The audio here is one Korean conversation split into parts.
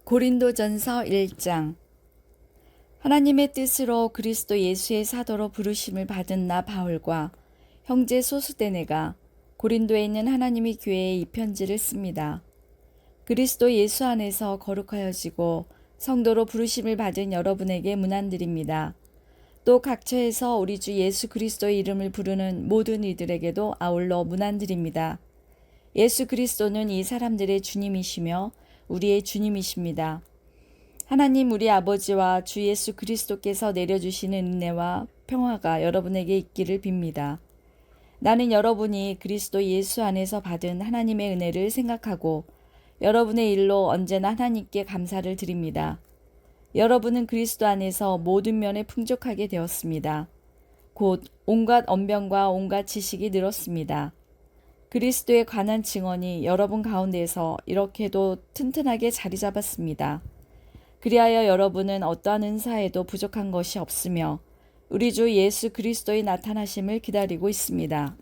고린도전서 1장. 하나님의 뜻으로 그리스도 예수의 사도로 부르심을 받은 나 바울과 형제 소수대네가 고린도에 있는 하나님의 교회에 이 편지를 씁니다. 그리스도 예수 안에서 거룩하여지고 성도로 부르심을 받은 여러분에게 문안드립니다. 또 각처에서 우리 주 예수 그리스도의 이름을 부르는 모든 이들에게도 아울러 문안드립니다. 예수 그리스도는 이 사람들의 주님이시며 우리의 주님이십니다. 하나님 우리 아버지와 주 예수 그리스도께서 내려주시는 은혜와 평화가 여러분에게 있기를 빕니다. 나는 여러분이 그리스도 예수 안에서 받은 하나님의 은혜를 생각하고 여러분의 일로 언제나 하나님께 감사를 드립니다. 여러분은 그리스도 안에서 모든 면에 풍족하게 되었습니다. 곧 온갖 언변과 온갖 지식이 늘었습니다. 그리스도에 관한 증언이 여러분 가운데에서 이렇게도 튼튼하게 자리 잡았습니다. 그리하여 여러분은 어떠한 은사에도 부족한 것이 없으며 우리 주 예수 그리스도의 나타나심을 기다리고 있습니다.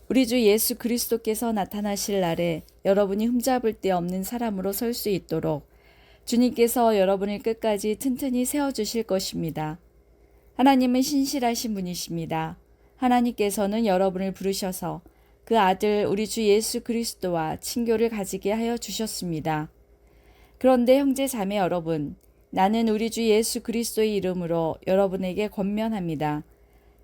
우리 주 예수 그리스도께서 나타나실 날에 여러분이 흠잡을 데 없는 사람으로 설 수 있도록 주님께서 여러분을 끝까지 튼튼히 세워주실 것입니다. 하나님은 신실하신 분이십니다. 하나님께서는 여러분을 부르셔서 그 아들 우리 주 예수 그리스도와 친교를 가지게 하여 주셨습니다. 그런데 형제 자매 여러분, 나는 우리 주 예수 그리스도의 이름으로 여러분에게 권면합니다.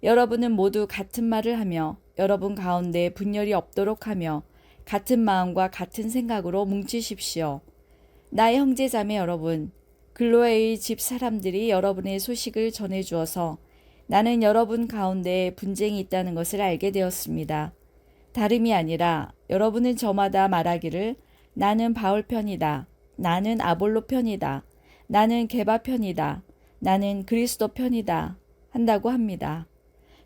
여러분은 모두 같은 말을 하며 여러분 가운데 분열이 없도록 하며 같은 마음과 같은 생각으로 뭉치십시오. 나의 형제 자매 여러분, 글로에의 집 사람들이 여러분의 소식을 전해주어서 나는 여러분 가운데 분쟁이 있다는 것을 알게 되었습니다. 다름이 아니라 여러분은 저마다 말하기를 나는 바울 편이다. 나는 아볼로 편이다. 나는 게바 편이다. 나는 그리스도 편이다. 한다고 합니다.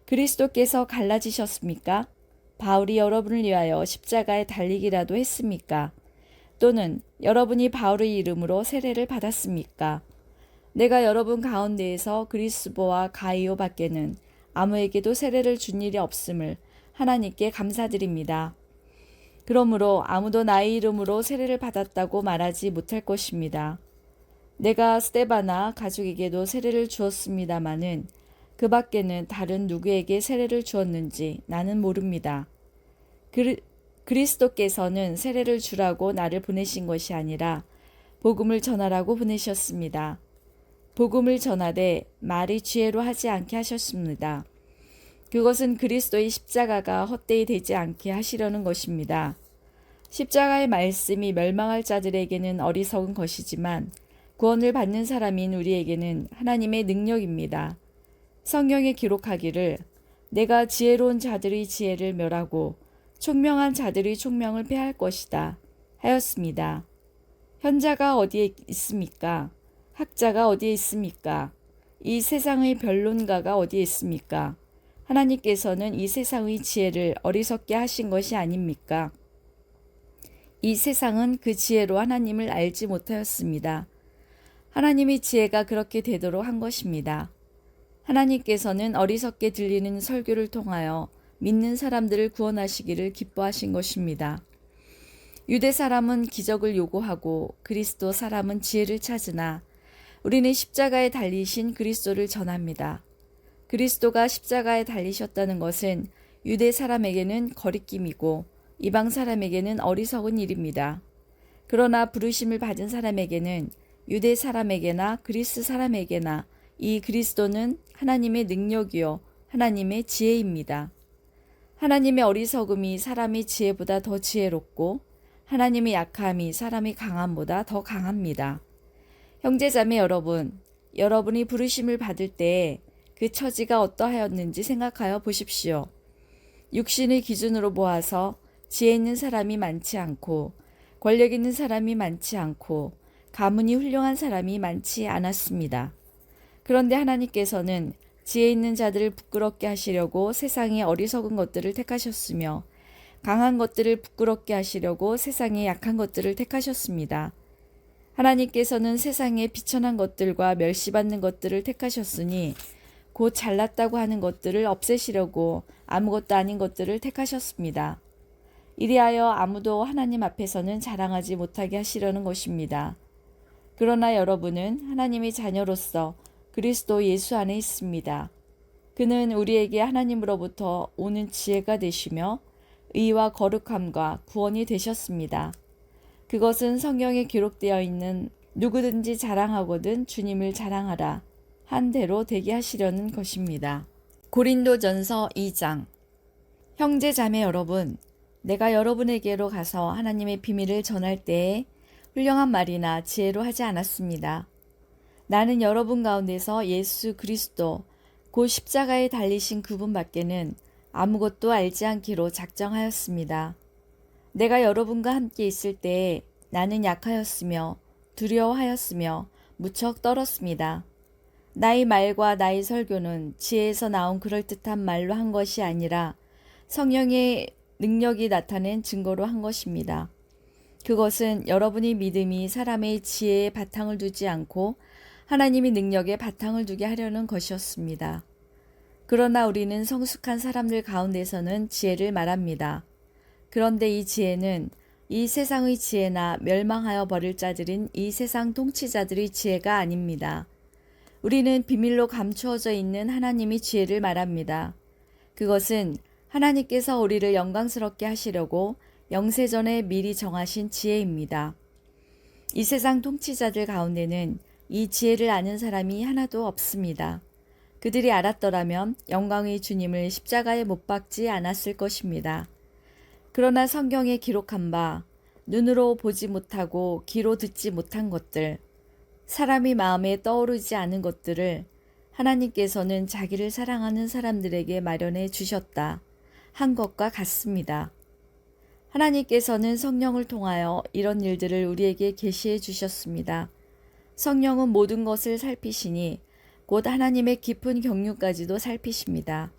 그리스도께서 갈라지셨습니까? 바울이 여러분을 위하여 십자가에 달리기라도 했습니까? 또는 여러분이 바울의 이름으로 세례를 받았습니까? 내가 여러분 가운데에서 그리스보와 가이오 밖에는 아무에게도 세례를 준 일이 없음을 하나님께 감사드립니다. 그러므로 아무도 나의 이름으로 세례를 받았다고 말하지 못할 것입니다. 내가 스데바나 가족에게도 세례를 주었습니다마는 그 밖에는 다른 누구에게 세례를 주었는지 나는 모릅니다. 그리스도께서는 세례를 주라고 나를 보내신 것이 아니라 복음을 전하라고 보내셨습니다. 복음을 전하되 말이 지혜로 하지 않게 하셨습니다. 그것은 그리스도의 십자가가 헛되이 되지 않게 하시려는 것입니다. 십자가의 말씀이 멸망할 자들에게는 어리석은 것이지만 구원을 받는 사람인 우리에게는 하나님의 능력입니다. 성경에 기록하기를 내가 지혜로운 자들의 지혜를 멸하고 총명한 자들의 총명을 패할 것이다 하였습니다. 현자가 어디에 있습니까? 학자가 어디에 있습니까? 이 세상의 변론가가 어디에 있습니까? 하나님께서는 이 세상의 지혜를 어리석게 하신 것이 아닙니까? 이 세상은 그 지혜로 하나님을 알지 못하였습니다. 하나님의 지혜가 그렇게 되도록 한 것입니다. 하나님께서는 어리석게 들리는 설교를 통하여 믿는 사람들을 구원하시기를 기뻐하신 것입니다. 유대 사람은 기적을 요구하고 그리스도 사람은 지혜를 찾으나 우리는 십자가에 달리신 그리스도를 전합니다. 그리스도가 십자가에 달리셨다는 것은 유대 사람에게는 거리낌이고 이방 사람에게는 어리석은 일입니다. 그러나 부르심을 받은 사람에게는 유대 사람에게나 그리스 사람에게나 이 그리스도는 하나님의 능력이요 하나님의 지혜입니다. 하나님의 어리석음이 사람의 지혜보다 더 지혜롭고 하나님의 약함이 사람의 강함보다 더 강합니다. 형제자매 여러분, 여러분이 부르심을 받을 때에 그 처지가 어떠하였는지 생각하여 보십시오. 육신의 기준으로 보아서 지혜 있는 사람이 많지 않고 권력 있는 사람이 많지 않고 가문이 훌륭한 사람이 많지 않았습니다. 그런데 하나님께서는 지혜 있는 자들을 부끄럽게 하시려고 세상의 어리석은 것들을 택하셨으며 강한 것들을 부끄럽게 하시려고 세상의 약한 것들을 택하셨습니다. 하나님께서는 세상의 비천한 것들과 멸시받는 것들을 택하셨으니 곧 잘났다고 하는 것들을 없애시려고 아무것도 아닌 것들을 택하셨습니다. 이리하여 아무도 하나님 앞에서는 자랑하지 못하게 하시려는 것입니다. 그러나 여러분은 하나님의 자녀로서 그리스도 예수 안에 있습니다. 그는 우리에게 하나님으로부터 오는 지혜가 되시며 의와 거룩함과 구원이 되셨습니다. 그것은 성경에 기록되어 있는 누구든지 자랑하거든 주님을 자랑하라 한 대로 되게 하시려는 것입니다. 고린도전서 2장. 형제 자매 여러분, 내가 여러분에게로 가서 하나님의 비밀을 전할 때에 훌륭한 말이나 지혜로 하지 않았습니다. 나는 여러분 가운데서 예수 그리스도 곧 십자가에 달리신 그분밖에는 아무것도 알지 않기로 작정하였습니다. 내가 여러분과 함께 있을 때에 나는 약하였으며 두려워하였으며 무척 떨었습니다. 나의 말과 나의 설교는 지혜에서 나온 그럴듯한 말로 한 것이 아니라 성령의 능력이 나타낸 증거로 한 것입니다. 그것은 여러분의 믿음이 사람의 지혜에 바탕을 두지 않고 하나님의 능력에 바탕을 두게 하려는 것이었습니다. 그러나 우리는 성숙한 사람들 가운데서는 지혜를 말합니다. 그런데 이 지혜는 이 세상의 지혜나 멸망하여 버릴 자들인 이 세상 통치자들의 지혜가 아닙니다. 우리는 비밀로 감추어져 있는 하나님의 지혜를 말합니다. 그것은 하나님께서 우리를 영광스럽게 하시려고 영세전에 미리 정하신 지혜입니다. 이 세상 통치자들 가운데는 이 지혜를 아는 사람이 하나도 없습니다. 그들이 알았더라면 영광의 주님을 십자가에 못 박지 않았을 것입니다. 그러나 성경에 기록한 바 눈으로 보지 못하고 귀로 듣지 못한 것들, 사람이 마음에 떠오르지 않은 것들을 하나님께서는 자기를 사랑하는 사람들에게 마련해 주셨다 한 것과 같습니다. 하나님께서는 성령을 통하여 이런 일들을 우리에게 계시해 주셨습니다. 성령은 모든 것을 살피시니 곧 하나님의 깊은 경륜까지도 살피십니다.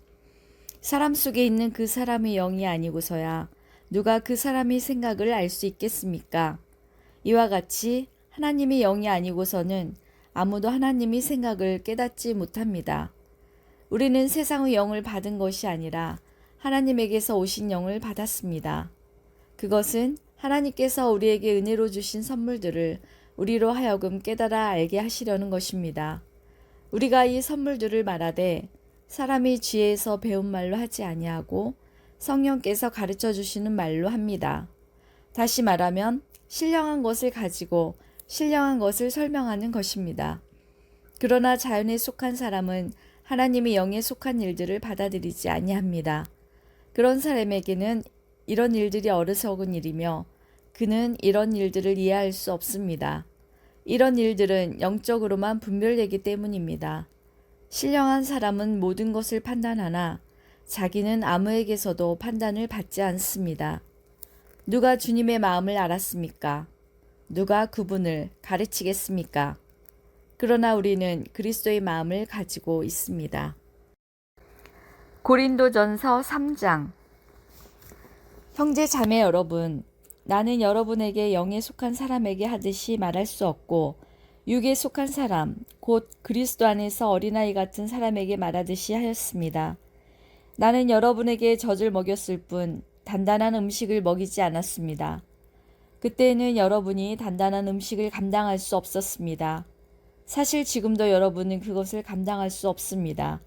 사람 속에 있는 그 사람의 영이 아니고서야 누가 그 사람의 생각을 알 수 있겠습니까? 이와 같이 하나님의 영이 아니고서는 아무도 하나님의 생각을 깨닫지 못합니다. 우리는 세상의 영을 받은 것이 아니라 하나님에게서 오신 영을 받았습니다. 그것은 하나님께서 우리에게 은혜로 주신 선물들을 우리로 하여금 깨달아 알게 하시려는 것입니다. 우리가 이 선물들을 말하되 사람이 지혜에서 배운 말로 하지 아니하고 성령께서 가르쳐 주시는 말로 합니다. 다시 말하면 신령한 것을 가지고 신령한 것을 설명하는 것입니다. 그러나 자연에 속한 사람은 하나님의 영에 속한 일들을 받아들이지 아니합니다. 그런 사람에게는 이런 일들이 어리석은 일이며 그는 이런 일들을 이해할 수 없습니다. 이런 일들은 영적으로만 분별되기 때문입니다. 신령한 사람은 모든 것을 판단하나 자기는 아무에게서도 판단을 받지 않습니다. 누가 주님의 마음을 알았습니까? 누가 그분을 가르치겠습니까? 그러나 우리는 그리스도의 마음을 가지고 있습니다. 고린도전서 3장. 형제 자매 여러분, 나는 여러분에게 영에 속한 사람에게 하듯이 말할 수 없고 육에 속한 사람, 곧 그리스도 안에서 어린아이 같은 사람에게 말하듯이 하였습니다. 나는 여러분에게 젖을 먹였을 뿐 단단한 음식을 먹이지 않았습니다. 그때는 여러분이 단단한 음식을 감당할 수 없었습니다. 사실 지금도 여러분은 그것을 감당할 수 없습니다.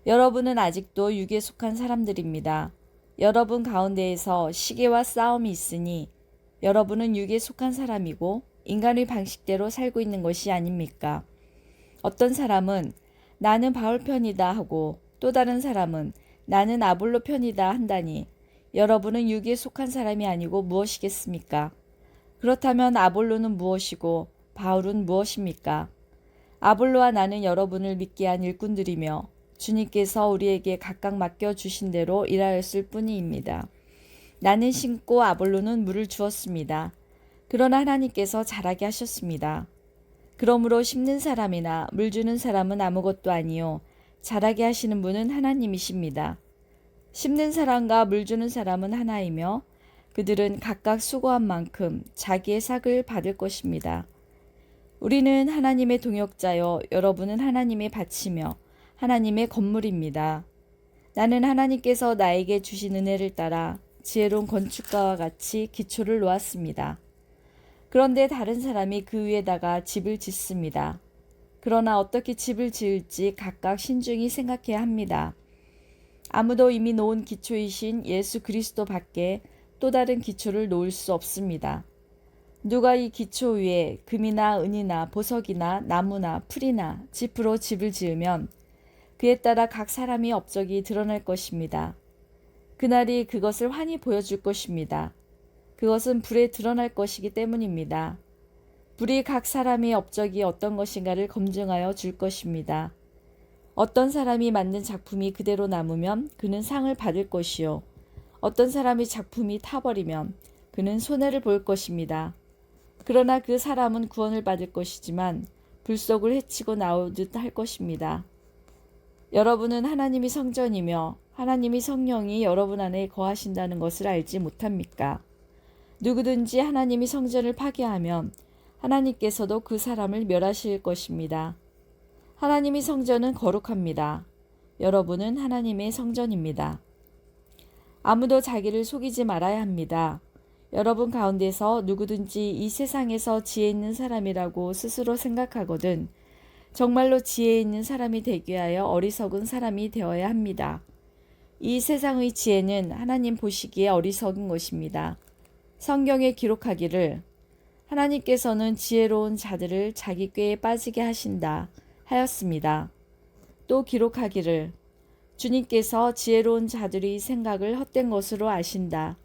여러분은 아직도 육에 속한 사람들입니다. 여러분 가운데에서 시기와 싸움이 있으니 여러분은 육에 속한 사람이고 인간의 방식대로 살고 있는 것이 아닙니까? 어떤 사람은 나는 바울 편이다 하고 또 다른 사람은 나는 아볼로 편이다 한다니 여러분은 육에 속한 사람이 아니고 무엇이겠습니까? 그렇다면 아볼로는 무엇이고 바울은 무엇입니까? 아볼로와 나는 여러분을 믿게 한 일꾼들이며 주님께서 우리에게 각각 맡겨주신 대로 일하였을 뿐입니다. 나는 심고 아볼로는 물을 주었습니다. 그러나 하나님께서 자라게 하셨습니다. 그러므로 심는 사람이나 물 주는 사람은 아무것도 아니요 자라게 하시는 분은 하나님이십니다. 심는 사람과 물 주는 사람은 하나이며 그들은 각각 수고한 만큼 자기의 삭을 받을 것입니다. 우리는 하나님의 동역자여 여러분은 하나님의 밭이며 하나님의 건물입니다. 나는 하나님께서 나에게 주신 은혜를 따라 지혜로운 건축가와 같이 기초를 놓았습니다. 그런데 다른 사람이 그 위에다가 집을 짓습니다. 그러나 어떻게 집을 지을지 각각 신중히 생각해야 합니다. 아무도 이미 놓은 기초이신 예수 그리스도 밖에 또 다른 기초를 놓을 수 없습니다. 누가 이 기초 위에 금이나 은이나 보석이나 나무나 풀이나 짚으로 집을 지으면 그에 따라 각 사람의 업적이 드러날 것입니다. 그날이 그것을 환히 보여줄 것입니다. 그것은 불에 드러날 것이기 때문입니다. 불이 각 사람의 업적이 어떤 것인가를 검증하여 줄 것입니다. 어떤 사람이 만든 작품이 그대로 남으면 그는 상을 받을 것이요. 어떤 사람의 작품이 타버리면 그는 손해를 볼 것입니다. 그러나 그 사람은 구원을 받을 것이지만 불속을 헤치고 나오듯 할 것입니다. 여러분은 하나님이 성전이며 하나님이 성령이 여러분 안에 거하신다는 것을 알지 못합니까? 누구든지 하나님이 성전을 파괴하면 하나님께서도 그 사람을 멸하실 것입니다. 하나님의 성전은 거룩합니다. 여러분은 하나님의 성전입니다. 아무도 자기를 속이지 말아야 합니다. 여러분 가운데서 누구든지 이 세상에서 지혜 있는 사람이라고 스스로 생각하거든 정말로 지혜 있는 사람이 되기 위하여 어리석은 사람이 되어야 합니다. 이 세상의 지혜는 하나님 보시기에 어리석은 것입니다. 성경에 기록하기를 하나님께서는 지혜로운 자들을 자기 꾀에 빠지게 하신다 하였습니다. 또 기록하기를 주님께서 지혜로운 자들의 생각을 헛된 것으로 아신다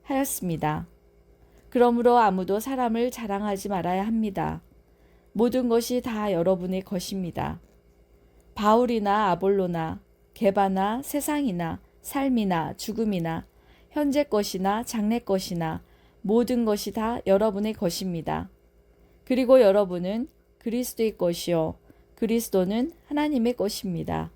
하였습니다. 그러므로 아무도 사람을 자랑하지 말아야 합니다. 모든 것이 다 여러분의 것입니다. 바울이나 아볼로나 게바나 세상이나 삶이나 죽음이나 현재 것이나 장래 것이나 모든 것이 다 여러분의 것입니다. 그리고 여러분은 그리스도의 것이요 그리스도는 하나님의 것입니다.